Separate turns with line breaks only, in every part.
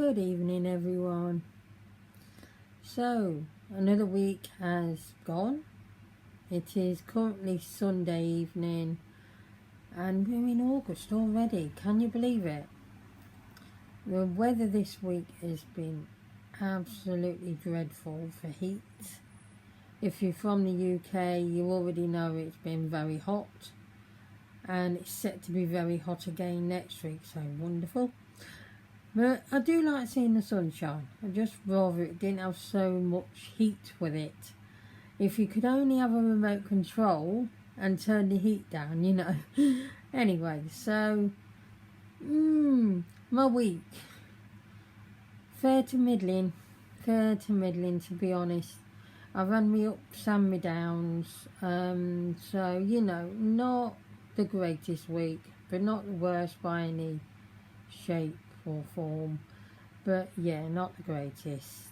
Good evening, everyone. So, another week has gone. It is currently Sunday evening and we're in August already. Can you believe it? The weather this week has been absolutely dreadful for heat. If you're from the UK, you already know it's been very hot. And it's set to be very hot again next week, so wonderful. But I do like seeing the sunshine. I just rather it didn't have so much heat with it. If you could only have a remote control and turn the heat down, you know. Anyway, so my week, fair to middling to be honest. I've had me ups and me downs, so you know, not the greatest week, but not the worst by any shape or form, but yeah, not the greatest.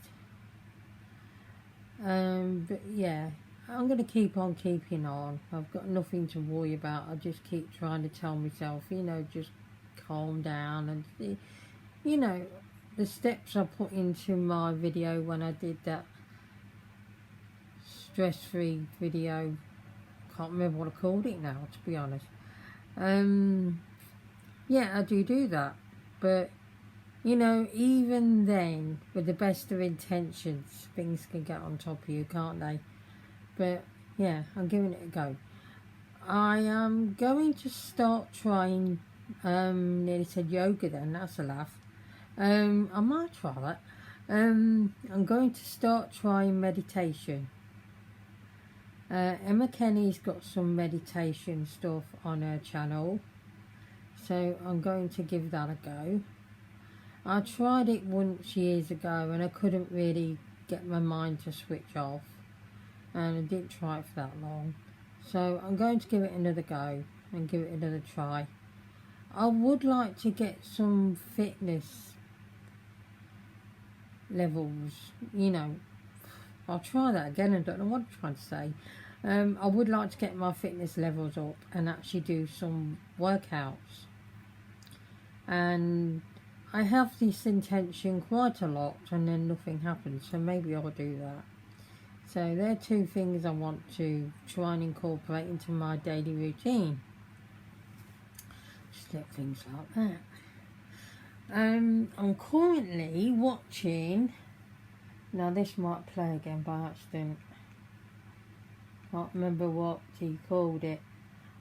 But yeah, I'm going to keep on keeping on. I've got nothing to worry about. I just keep trying to tell myself, you know, just calm down. And you know, the steps I put into my video when I did that stress-free video, can't remember what I called it now, to be honest. Yeah, I do that, but you know, even then, with the best of intentions, things can get on top of you, can't they? But yeah, I'm giving it a go. I am going to start trying, nearly said yoga then, that's a laugh. I might try that. I'm going to start trying meditation. Emma Kenny's got some meditation stuff on her channel, so I'm going to give that a go. I tried it once years ago and I couldn't really get my mind to switch off, and I didn't try it for that long, so I'm going to give it another go and give it another try. I would like to get some fitness levels, you know. I'll try that again, I don't know what I'm trying to say. I would like to get my fitness levels up and actually do some workouts, and I have this intention quite a lot and then nothing happens, so maybe I'll do that. So there are two things I want to try and incorporate into my daily routine. Just little things like that. I'm currently watching, now this might play again by accident, can't remember what he called it.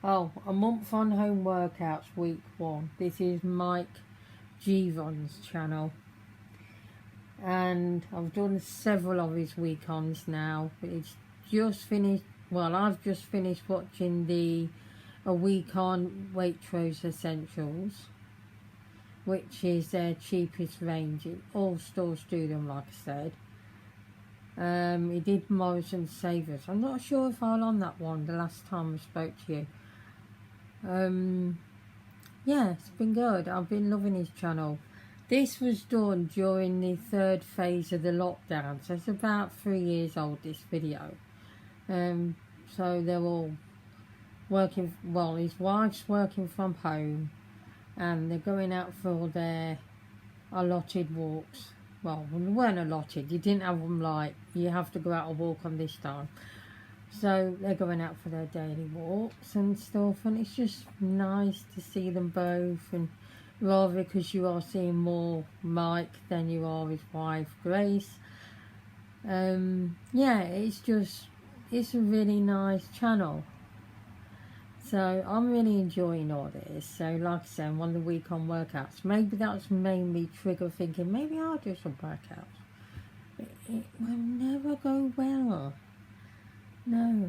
Oh, a month on home workouts week 1. This is Mike Givon's channel, and I've done several of his week-ons now. It's just finished, well, I've just finished watching a week on Waitrose Essentials, which is their cheapest range. All stores do them, like I said. He did Morrison Savers. I'm not sure if I was on that one the last time I spoke to you. Yeah, it's been good. I've been loving his channel. This was done during the 3rd phase of the lockdown, so it's about 3 years old, this video. So they're all working, well, his wife's working from home and they're going out for their allotted walks. Well, they weren't allotted, you didn't have them like, you have to go out and walk on this time. So they're going out for their daily walks and stuff, and it's just nice to see them both, and rather because you are seeing more Mike than you are his wife Grace. Yeah, it's a really nice channel, so I'm really enjoying all this. So like I said, I'm on the week on workouts. Maybe that's made me trigger thinking maybe I'll do some workouts. It will never go well. No.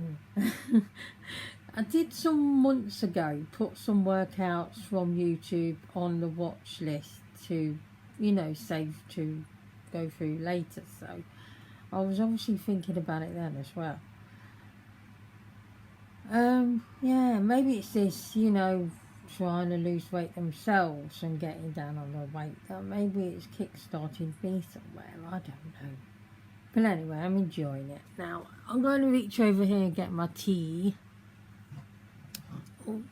I did some months ago put some workouts from YouTube on the watch list to, you know, save to go through later, so I was obviously thinking about it then as well. Yeah, maybe it's this, you know, trying to lose weight themselves and getting down on the weight, that maybe it's kick-starting me somewhere, I don't know. But anyway, I'm enjoying it. Now, I'm going to reach over here and get my tea. Oh,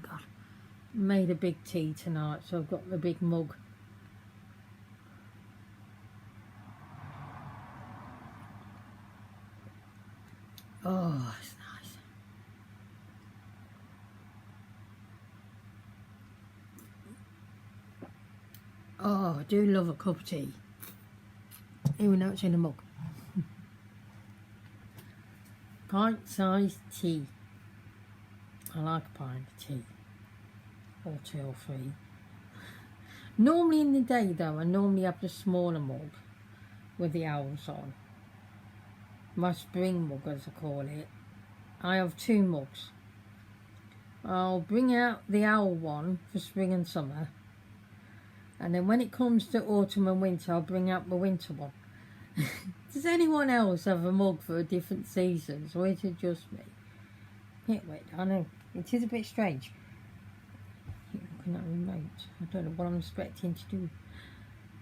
God. Made a big tea tonight, so I've got the big mug. Oh, it's nice. Oh, I do love a cup of tea, even though it's in a mug. Pint-sized tea. I like a pint of tea, or 2 or 3. Normally in the day though, I normally have the smaller mug with the owls on. My spring mug, as I call it. I have 2 mugs. I'll bring out the owl one for spring and summer, and then when it comes to autumn and winter, I'll bring out my winter one. Does anyone else have a mug for different seasons, or is it just me? Yeah, wait, I know, it is a bit strange. Keep looking at the remote. I don't know what I'm expecting to do.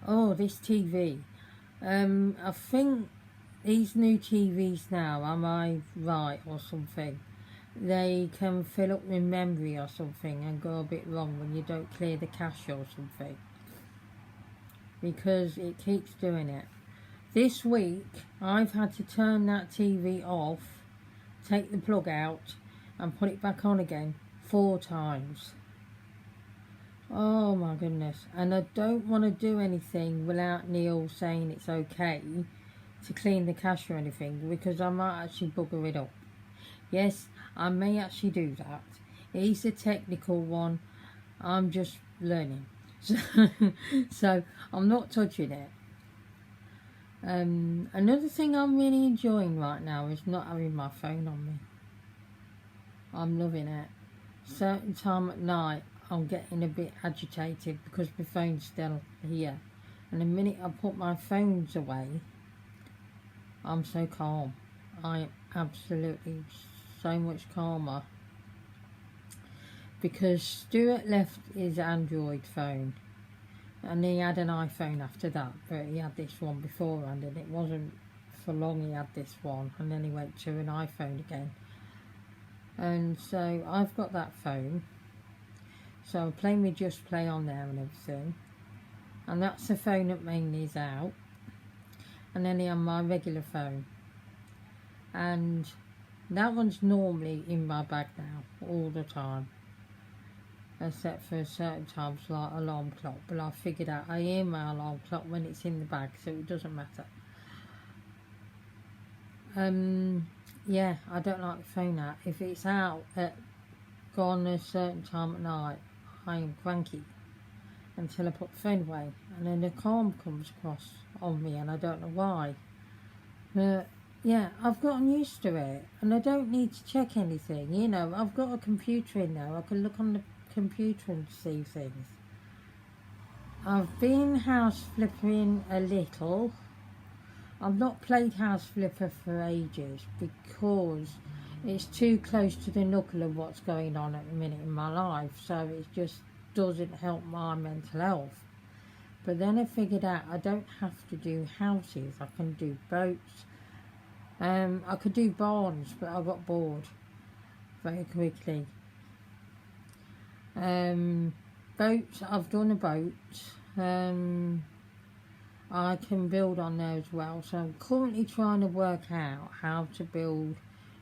Oh, this TV. I think these new TVs now, am I right or something? They can fill up with memory or something and go a bit wrong when you don't clear the cache or something, because it keeps doing it. This week I've had to turn that TV off, take the plug out and put it back on again 4 times. Oh my goodness. And I don't want to do anything without Neil saying it's okay to clean the cache or anything, because I might actually bugger it up. Yes, I may actually do that. He's a technical one, I'm just learning. So I'm not touching it. Another thing I'm really enjoying right now is not having my phone on me. I'm loving it. Certain time at night I'm getting a bit agitated because my phone's still here, and the minute I put my phones away, I'm so calm. I am absolutely so much calmer, because Stuart left his Android phone and he had an iPhone after that, but he had this one beforehand, and it wasn't for long he had this one, and then he went to an iPhone again. And so I've got that phone, so I'm playing with Just Play on there and everything, and that's the phone that mainly is out. And then on my regular phone, and that one's normally in my bag now all the time, except for certain times like alarm clock, but I figured out I hear my alarm clock when it's in the bag, so it doesn't matter. Yeah, I don't like the phone out. If it's out at gone a certain time at night, I am cranky until I put the phone away, and then the calm comes across on me, and I don't know why. But yeah, I've gotten used to it, and I don't need to check anything. You know, I've got a computer in there. I can look on the computer and see things. I've been house flipping a little. I've not played House Flipper for ages because it's too close to the knuckle of what's going on at the minute in my life, so it just doesn't help my mental health. But then I figured out I don't have to do houses, I can do boats. I could do barns, but I got bored very quickly. Boats, I've done a boat. I can build on there as well, so I'm currently trying to work out how to build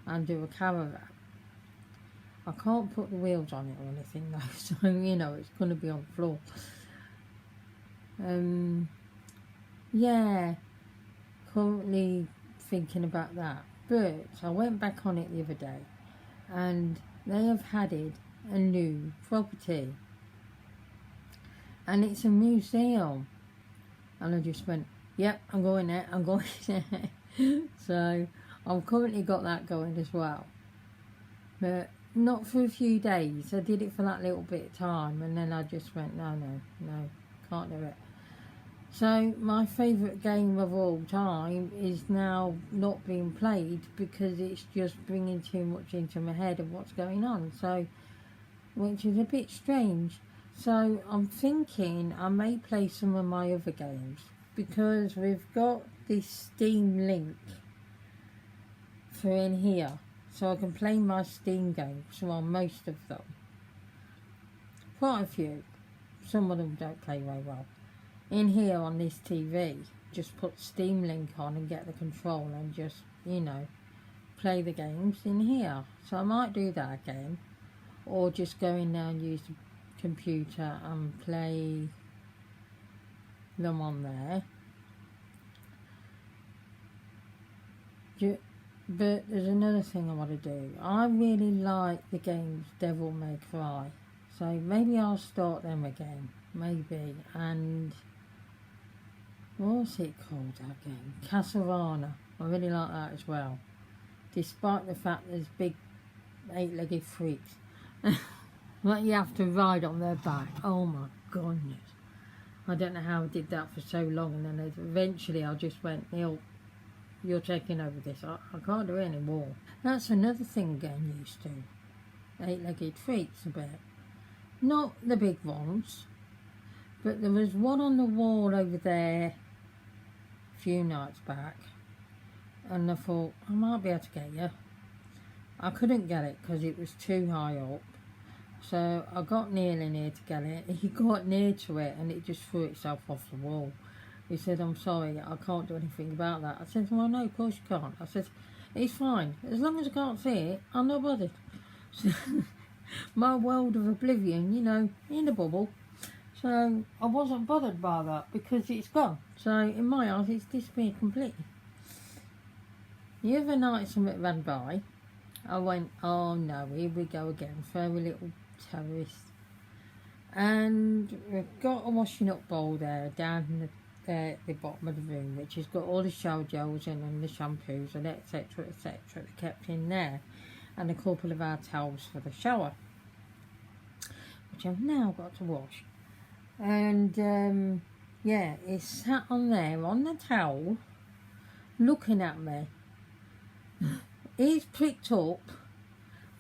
and do a caravan. I can't put the wheels on it or anything though, so you know it's going to be on the floor. Yeah, currently thinking about that. But I went back on it the other day, and they have added a new property, and it's a museum. And I just went, yep, I'm going there, I'm going there. So I've currently got that going as well, but not for a few days. I did it for that little bit of time, and then I just went, no, can't do it. So my favourite game of all time is now not being played because it's just bringing too much into my head of what's going on, so, which is a bit strange. So I'm thinking I may play some of my other games, because we've got this Steam link for in here, so I can play my Steam games, well, most of them. Quite a few. Some of them don't play very well. In here on this TV, just put Steam link on and get the control and just, you know, play the games in here. So I might do that again, or just go in there and use the computer and play them on there. But there's another thing I want to do. I really like the games Devil May Cry, so maybe I'll start them again, maybe. And what's it called, that game? Castlevania. I really like that as well, despite the fact there's big 8-legged freaks that you have to ride on their back. Oh my goodness, I don't know how I did that for so long, and then eventually I just went, Neil, you're taking over this. I can't do it anymore. That's another thing getting used to. 8-legged freaks a bit. Not the big ones, but there was one on the wall over there a few nights back, and I thought, I might be able to get you. I couldn't get it because it was too high up. So I got nearly near to get it. He got near to it and it just threw itself off the wall. He said, I'm sorry, I can't do anything about that. I said, well, no, of course you can't. I said, it's fine. As long as I can't see it, I'm not bothered. So, my world of oblivion, you know, in the bubble. So I wasn't bothered by that because it's gone. So in my eyes, it's disappeared completely. The other night something ran by. I went, oh no, here we go again, furry little terrorist. And we've got a washing up bowl there down in the bottom of the room, which has got all the shower gels in and the shampoos and etc etc kept in there, and a couple of our towels for the shower, which I've now got to wash. And yeah, it's sat on there on the towel looking at me. He's pricked up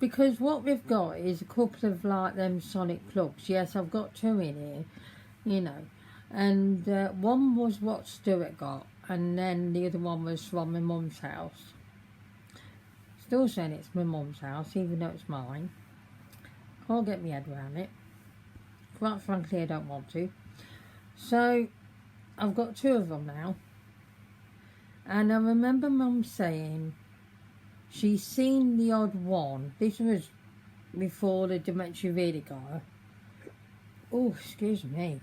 because what we've got is a couple of like them sonic plugs. Yes, I've got two in here, you know, and one was what Stuart got, and then the other one was from my mum's house. Still saying it's my mum's house, even though it's mine. Can't get my head around it. Quite frankly, I don't want to. So I've got two of them now, and I remember Mum saying she's seen the odd one. This was before the dementia really got her. Oh, excuse me.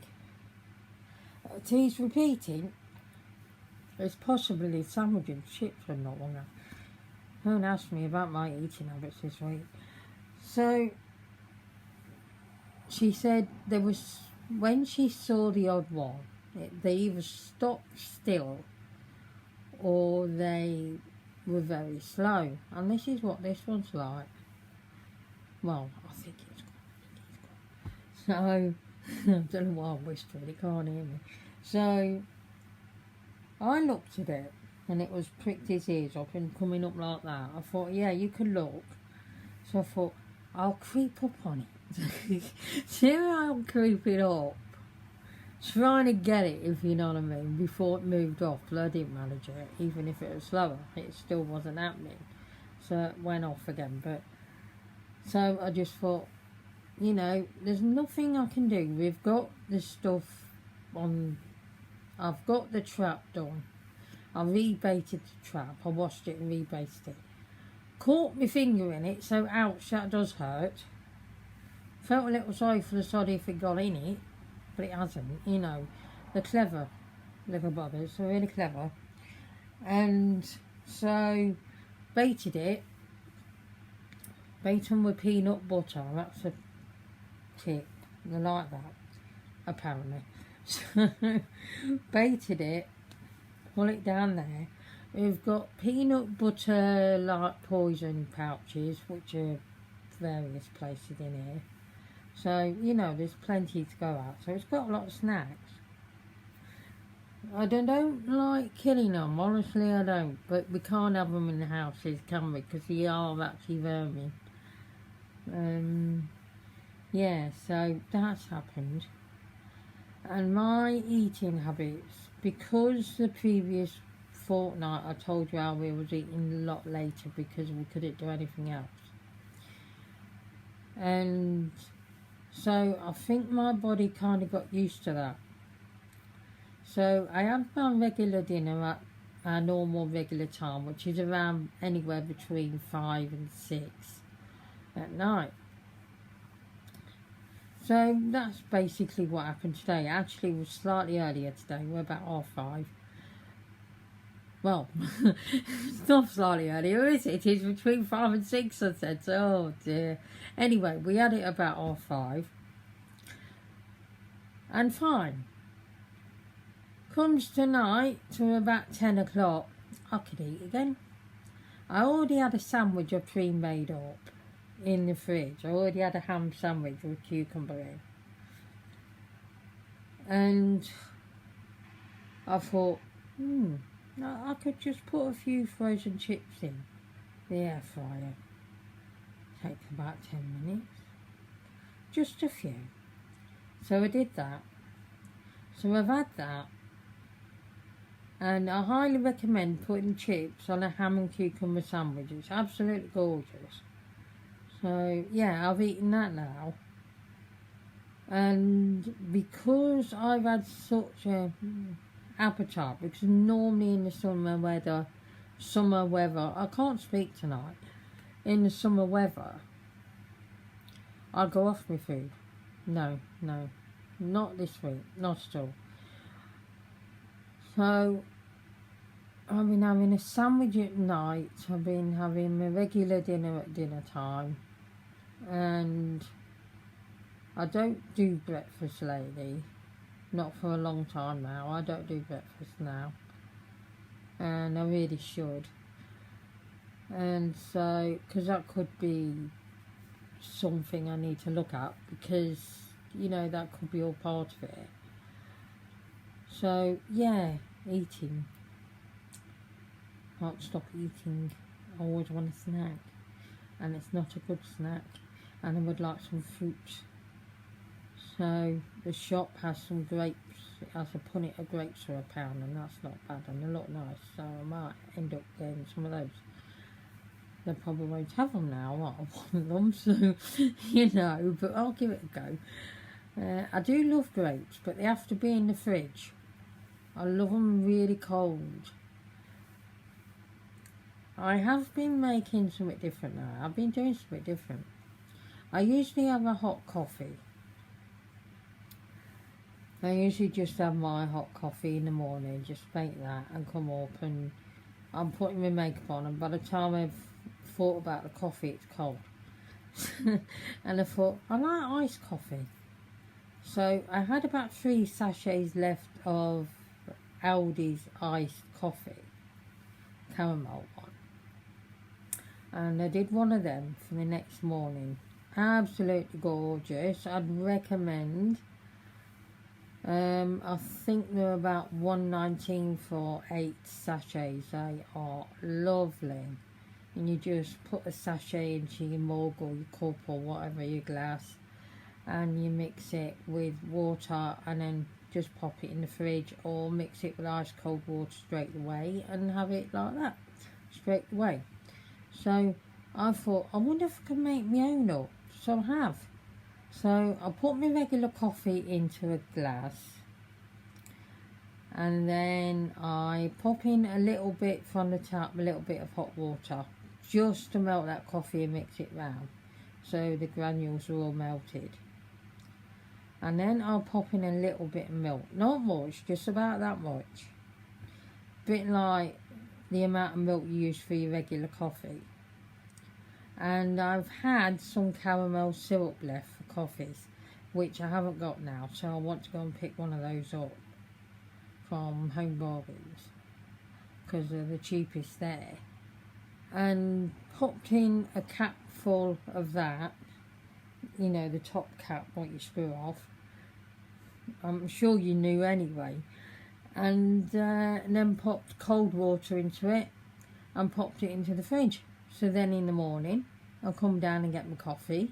He's repeating. It's possibly sandwich and chips and not one. Don't ask me about my eating habits this week. So she said there was, when she saw the odd one, they either stopped still or they were very slow, and this is what this one's like. Well, I think it's good. So I don't know why I'm whispering, it can't hear me. So I looked at it and it was pricked his ears up and coming up like that. I thought, yeah, you can look. So I thought, I'll creep up on it. See how I'm creeping up, trying to get it, if you know what I mean, before it moved off. But I didn't manage it, even if it was slower, it still wasn't happening. So it went off again. But so I just thought, you know, there's nothing I can do. We've got the stuff on. I've got the trap done. I rebaited the trap. I washed it and rebaited it. Caught my finger in it, so ouch, that does hurt. Felt a little sorry for the sod if it got in it, but it hasn't, you know. They're clever little brothers, they're really clever. And so baited it. Bait them with peanut butter, that's a tip. They like that, apparently. So baited it, pull it down there. We've got peanut butter like poison pouches, which are various places in here. So, you know, there's plenty to go at. So it's got a lot of snacks. I don't like killing them, honestly I don't. But we can't have them in the houses, can we? Because they are actually vermin. Yeah, so that's happened. And my eating habits, because the previous fortnight I told you how we was eating a lot later because we couldn't do anything else. And so I think my body kind of got used to that. So I had my regular dinner at our normal regular time, which is around anywhere between 5 and 6 at night. So that's basically what happened today. Actually, it was slightly earlier today. We're about 5:30. Well, it's not slightly earlier, is it? It is between 5 and 6, I said. So, oh dear. Anyway, we had it about 5:30. And fine. Comes tonight to about 10 o'clock. I could eat again. I already had a sandwich or pre-made up in the fridge. I already had a ham sandwich with cucumber in. And I thought, I could just put a few frozen chips in the air fryer. Takes about 10 minutes. Just a few. So I did that. So I've had that. And I highly recommend putting chips on a ham and cucumber sandwich. It's absolutely gorgeous. So yeah, I've eaten that now. And because I've had such a appetite, because normally in the summer weather, I can't speak tonight. In the summer weather, I go off my food. No, not this week, not at all. So I've been having a sandwich at night. I've been having my regular dinner at dinner time, and I don't do breakfast lately. Not for a long time now. I don't do breakfast now, and I really should. And so, because that could be something I need to look at, because that could be all part of it. So yeah, eating. Can't stop eating. I always want a snack, and it's not a good snack, and I would like some fruit. So the shop has some grapes. It has a punnet of grapes for £1, and that's not bad, and they look nice. So I might end up getting some of those. They probably won't have them now. I want them, so but I'll give it a go. I do love grapes, but they have to be in the fridge. I love them really cold. I have been making something different now. I've been doing something different. I usually have a hot coffee. I usually just have my hot coffee in the morning, just make that and come up, and I'm putting my makeup on, and by the time I've thought about the coffee, it's cold. And I thought, I like iced coffee. So I had about 3 sachets left of Aldi's iced coffee, caramel one. And I did one of them for the next morning. Absolutely gorgeous. I'd recommend. I think they're about $1.19 for 8 sachets. They are lovely. And you just put a sachet into your mug or your cup or whatever, your glass, and you mix it with water, and then just pop it in the fridge, or mix it with ice cold water straight away and have it like that straight away. So I thought, I wonder if I can make my own up. So I have. So I put my regular coffee into a glass, and then I pop in a little bit from the tap, a little bit of hot water, just to melt that coffee and mix it round, so the granules are all melted. And then I'll pop in a little bit of milk, not much, just about that much, bit like the amount of milk you use for your regular coffee. And I've had some caramel syrup left for coffees, which I haven't got now, so I want to go and pick one of those up from Home Bargains, because they're the cheapest there. And popped in a cap full of that, the top cap, what you screw off. I'm sure you knew anyway. And then popped cold water into it and popped it into the fridge. So then in the morning, I'll come down and get my coffee.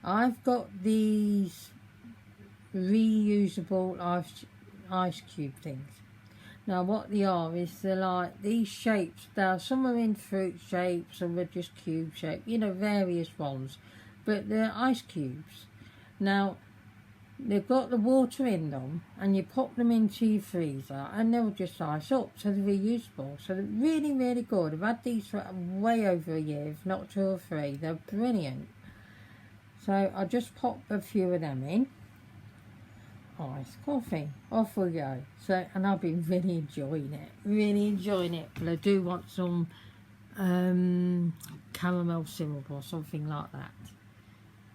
I've got these reusable ice cube things. Now what they are is they're like these shapes. Now some are in fruit shapes, some are just cube shape, various ones. But they're ice cubes. Now they've got the water in them, and you pop them into your freezer and they'll just ice up, so they're reusable. So they're really, really good. I've had these for way over a year, if not 2 or 3. They're brilliant. So I just pop a few of them in. Iced coffee, off we go. So, and I've been really enjoying it, but I do want some caramel syrup or something like that,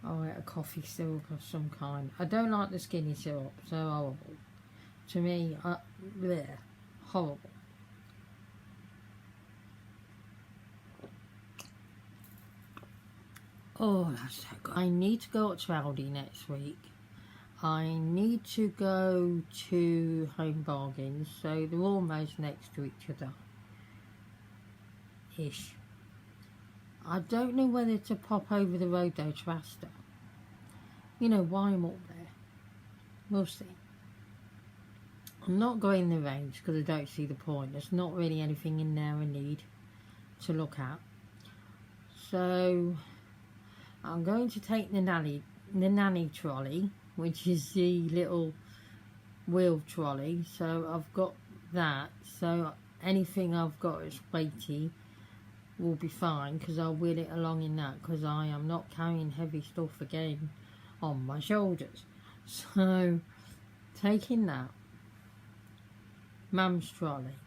or a coffee syrup of some kind. I don't like the skinny syrup, so horrible to me. Bleh, horrible. Oh, that's so good. I need to go up to Aldi next week. I need to go to Home Bargains, so they're almost next to each other ish. I don't know whether to pop over the road though to Asda. You know, why I'm up there. We'll see. I'm not going in the range because I don't see the point. There's not really anything in there I need to look at. So I'm going to take the nanny trolley, which is the little wheel trolley. So I've got that. So anything I've got that's weighty will be fine, because I'll wheel it along in that, because I am not carrying heavy stuff again on my shoulders. So taking that, mum's trolley.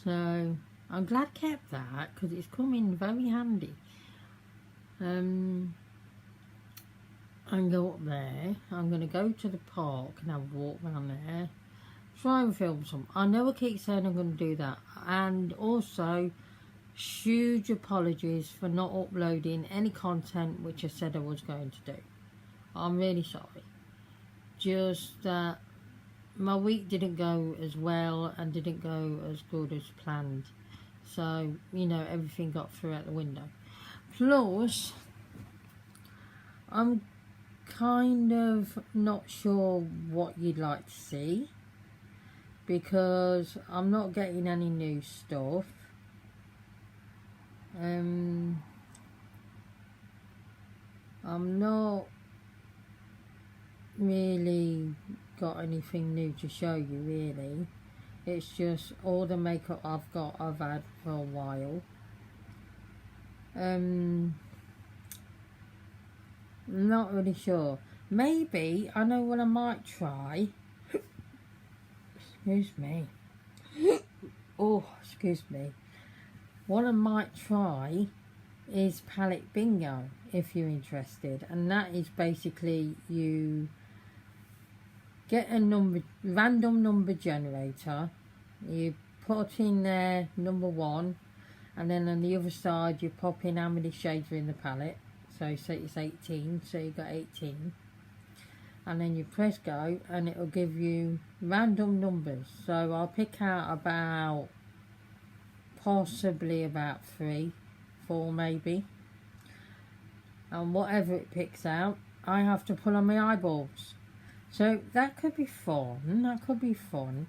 So I'm glad I kept that, because it's come in very handy. And go up there. I'm going to go to the park and have a walk around there, try and film some. I know I keep saying I'm going to do that, and also huge apologies for not uploading any content which I said I was going to do. I'm really sorry. Just that my week didn't go as well and didn't go as good as planned. So, you know, everything got through out the window. Plus, I'm kind of not sure what you'd like to see, because I'm not getting any new stuff. I'm not really got anything new to show you, really. It's just all the makeup I've had for a while. Not really sure. Maybe, I know what I might try. Excuse me. Oh, excuse me. What I might try is palette bingo, if you're interested. And that is basically, you get a random number generator. You put in there number 1. And then on the other side, you pop in how many shades are in the palette. So say it's 18, so you got 18. And then you press go, and it'll give you random numbers. So I'll pick out possibly about 3, 4 maybe. And whatever it picks out, I have to put on my eyeballs. So that could be fun.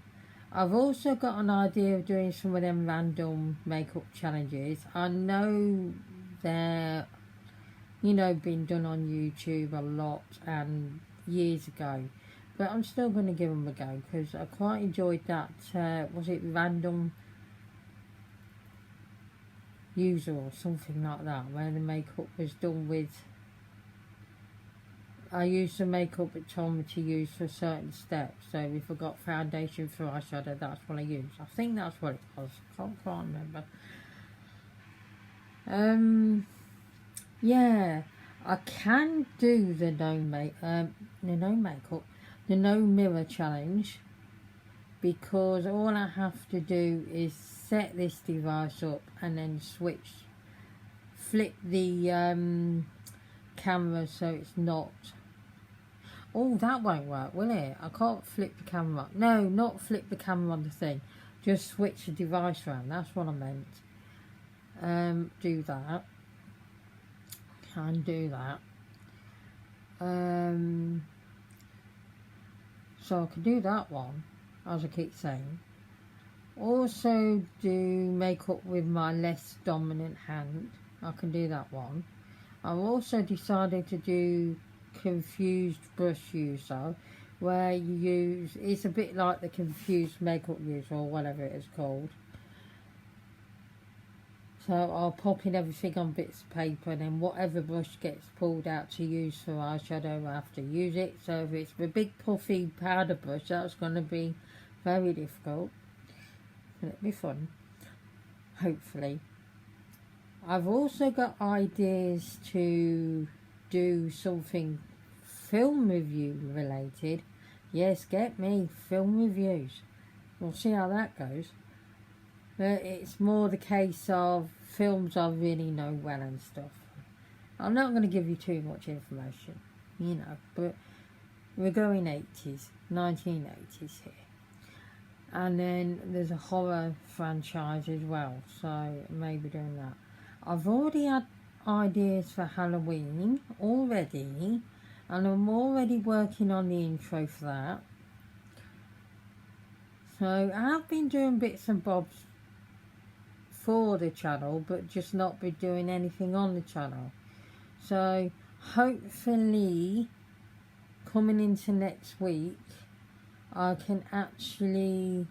I've also got an idea of doing some of them random makeup challenges. I know they're, been done on YouTube a lot and years ago, but I'm still going to give them a go, because I quite enjoyed that. Was it random user or something like that, where the makeup was done with, I used the makeup it told me to use for certain steps. So if I got foundation for eyeshadow, that's what I used. I think that's what it was. Can't quite remember. Yeah, I can do the no mirror challenge, because all I have to do is set this device up and then flip the camera so it's not. Oh, that won't work, will it? I can't flip the camera. No, not flip the camera on the thing. Just switch the device around. That's what I meant. Do that. Can do that. So I can do that one, as I keep saying. Also do makeup with my less dominant hand. I can do that one. I've also decided to do confused brush user, where you use, it's a bit like the confused makeup user or whatever it is called. So I'll pop in everything on bits of paper, and then whatever brush gets pulled out to use for eyeshadow, I have to use it. So if it's a big puffy powder brush, that's going to be very difficult. It'll be fun, hopefully. I've also got ideas to do something film review related. Yes, get me, film reviews. We'll see how that goes. But it's more the case of films I really know well and stuff. I'm not going to give you too much information, you know, but we're going 80s, 1980s here. And then there's a horror franchise as well, so maybe doing that. I've already had ideas for Halloween already, and I'm already working on the intro for that. So I've been doing bits and bobs for the channel, but just not be doing anything on the channel. So hopefully coming into next week I can actually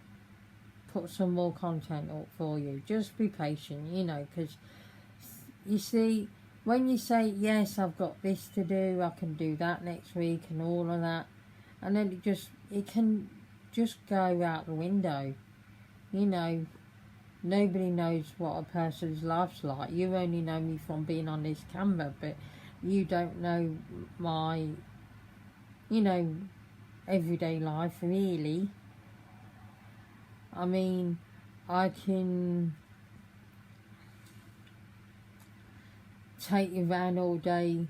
put some more content up for you. Just be patient, you know, because you see, when you say yes, I've got this to do, I can do that next week and all of that, and then it can just go out the window, you know. Nobody knows what a person's life's like. You only know me from being on this camera, but you don't know my, you know, everyday life, really. I mean, I can take you around all day,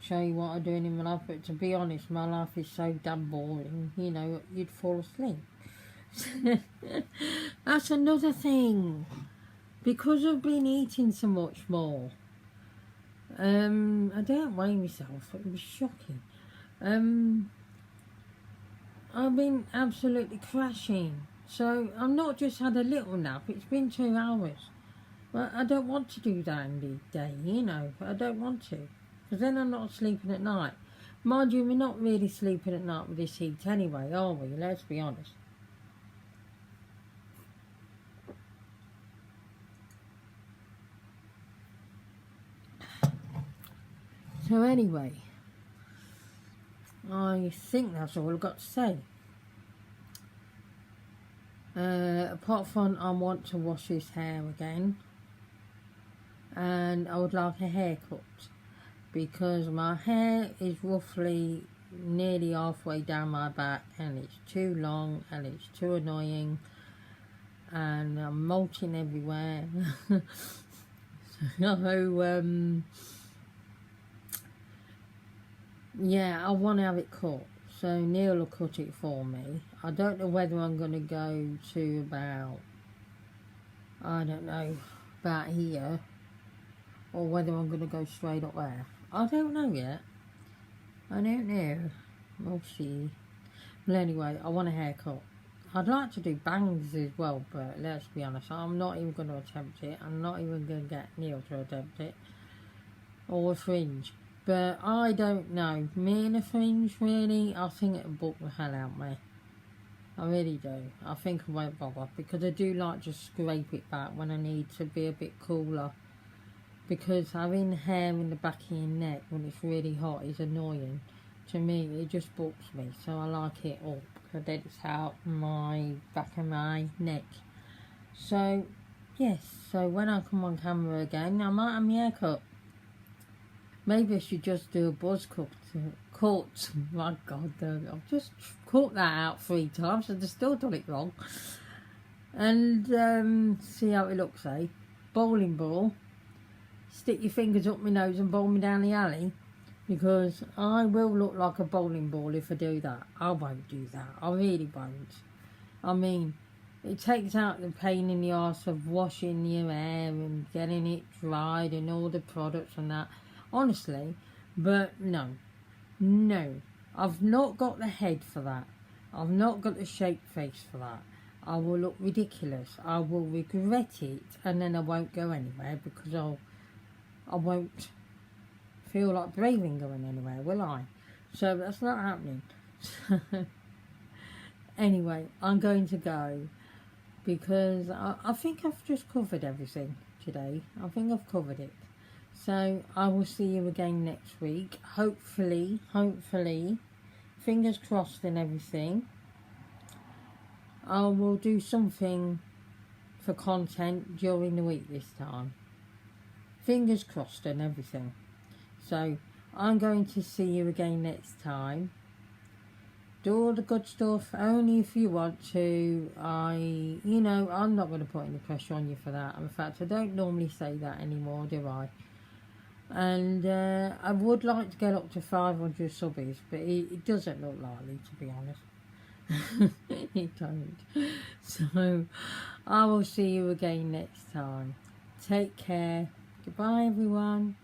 show you what I'm doing in my life, but to be honest, my life is so damn boring, you know, you'd fall asleep. That's another thing, because I've been eating so much more. I don't weigh myself, it was shocking. I've been absolutely crashing, so I've not just had a little nap, it's been 2 hours. But I don't want to do that in the day, you know, I don't want to, because then I'm not sleeping at night. Mind you, we're not really sleeping at night with this heat anyway, are we? Let's be honest. So anyway, I think that's all I've got to say. Apart from I want to wash his hair again, and I would like a haircut, because my hair is roughly nearly halfway down my back, and it's too long and it's too annoying, and I'm molting everywhere. So yeah, I want to have it cut, so Neil will cut it for me. I don't know whether I'm going to go to about, I don't know, about here, or whether I'm going to go straight up there. I don't know yet. I don't know. We'll see. But anyway, I want a haircut. I'd like to do bangs as well, but let's be honest, I'm not even going to attempt it. I'm not even going to get Neil to attempt it. Or a fringe. But I don't know. Me and a fringe, really, I think it'll book the hell out of me. I really do. I think I won't bother, because I do like to scrape it back when I need to be a bit cooler. Because having hair in the back of your neck when it's really hot is annoying. To me, it just books me, so I like it up, because then it's out my back of my neck. So, yes, so when I come on camera again, I might have my hair cut. Maybe I should just do a buzz cut. My God, I've just cut that out 3 times and I've still done it wrong. And see how it looks, eh? Bowling ball. Stick your fingers up my nose and bowl me down the alley. Because I will look like a bowling ball if I do that. I won't do that. I really won't. I mean, it takes out the pain in the arse of washing your hair and getting it dried and all the products and that. Honestly, but no, I've not got the head for that. I've not got the shaped face for that. I will look ridiculous. I will regret it, and then I won't go anywhere, because I won't feel like braving going anywhere, will I? So that's not happening. Anyway, I'm going to go because I think I've just covered everything today. I think I've covered it. So I will see you again next week. Hopefully, fingers crossed and everything. I will do something for content during the week this time. Fingers crossed and everything. So I'm going to see you again next time. Do all the good stuff only if you want to. I'm not going to put any pressure on you for that. In fact, I don't normally say that anymore, do I? And I would like to get up to 500 subbies, but it doesn't look likely, to be honest. It don't. So I will see you again next time. Take care. Goodbye, everyone.